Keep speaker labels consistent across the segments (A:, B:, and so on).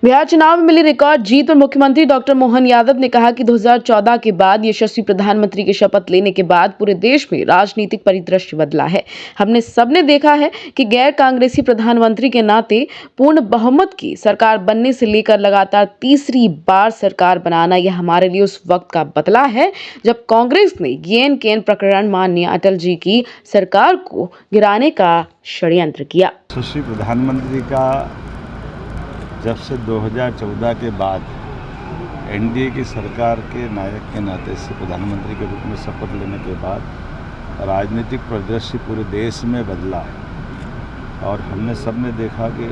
A: बिहार चुनाव में मिली रिकॉर्ड जीत और मुख्यमंत्री डॉक्टर मोहन यादव ने कहा कि 2014 के बाद यशस्वी प्रधानमंत्री की शपथ लेने के बाद पूरे देश में राजनीतिक परिदृश्य बदला है। हमने सबने देखा है कि गैर कांग्रेसी प्रधानमंत्री के नाते पूर्ण बहुमत की सरकार बनने से लेकर लगातार तीसरी बार सरकार बनाना यह हमारे लिए उस वक्त का बदला है जब कांग्रेस ने गेन केन प्रकरण माननीय अटल जी की सरकार को गिराने का षड्यंत्र किया।
B: यशस्वी प्रधानमंत्री का जब से 2014 के बाद एनडीए की सरकार के नायक के नाते से प्रधानमंत्री के रूप में शपथ लेने के बाद राजनीतिक परिदृश्य पूरे देश में बदला है और हमने सबने देखा कि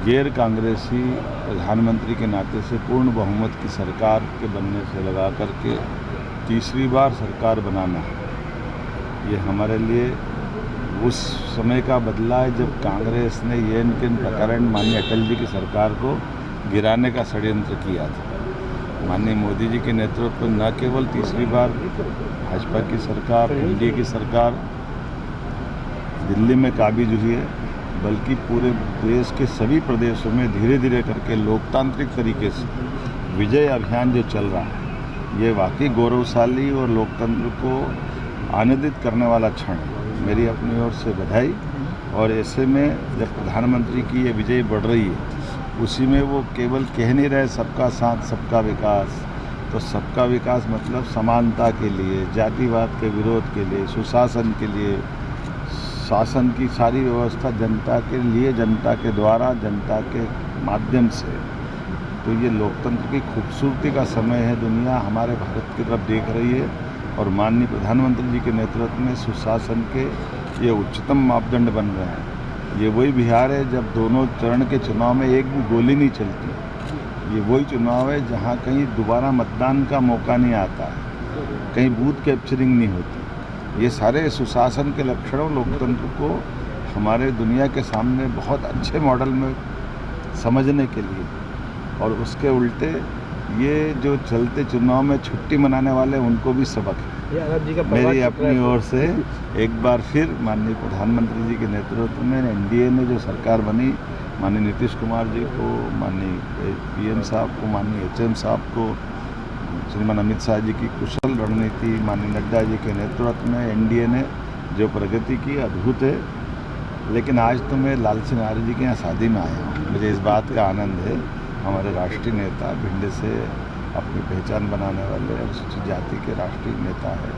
B: गैर कांग्रेसी प्रधानमंत्री के नाते से पूर्ण बहुमत की सरकार के बनने से लगा करके तीसरी बार सरकार बनाना ये हमारे लिए उस समय का बदला है जब कांग्रेस ने गेन केन प्रकरण माननीय अटल जी की सरकार को गिराने का षड्यंत्र किया था। माननीय मोदी जी के नेतृत्व में न केवल तीसरी बार भाजपा की सरकार, एनडीए की सरकार दिल्ली में काबिज हुई है, बल्कि पूरे देश के सभी प्रदेशों में धीरे धीरे करके लोकतांत्रिक तरीके से विजय अभियान जो चल रहा है, ये वाकई गौरवशाली और लोकतंत्र को आनंदित करने वाला क्षण है। मेरी अपनी ओर से बधाई। और ऐसे में जब प्रधानमंत्री की ये विजय बढ़ रही है, उसी में वो केवल कह नहीं रहे सबका साथ सबका विकास, तो सबका विकास मतलब समानता के लिए, जातिवाद के विरोध के लिए, सुशासन के लिए, शासन की सारी व्यवस्था जनता के लिए, जनता के द्वारा, जनता के माध्यम से। तो ये लोकतंत्र की खूबसूरती का समय है। दुनिया हमारे भारत की तरफ देख रही है और माननीय प्रधानमंत्री जी के नेतृत्व में सुशासन के ये उच्चतम मापदंड बन रहे हैं। ये वही बिहार है जब दोनों चरण के चुनाव में एक भी गोली नहीं चलती। ये वही चुनाव है जहाँ कहीं दोबारा मतदान का मौका नहीं आता है, कहीं बूथ कैप्चरिंग नहीं होती। ये सारे सुशासन के लक्षणों लोकतंत्र को हमारे दुनिया के सामने बहुत अच्छे मॉडल में समझने के लिए, और उसके उल्टे ये जो चलते चुनाव में छुट्टी मनाने वाले उनको भी सबक है। मेरी अपनी ओर से एक बार फिर माननीय प्रधानमंत्री जी के नेतृत्व में एनडीए ने जो सरकार बनी, माननीय नीतीश कुमार जी को, माननीय पीएम साहब को, माननीय एचएम साहब को, श्रीमान अमित शाह जी की कुशल रणनीति, माननीय नड्डा जी के नेतृत्व में एनडीए ने जो प्रगति की अद्भुत है। लेकिन आज तो मैं लाल सिंह आर्य जी के यहाँ शादी में आया हूँ। मुझे इस बात का आनंद है, हमारे राष्ट्रीय नेता भिंड से अपनी पहचान बनाने वाले अनुसूचित जाति के राष्ट्रीय नेता है।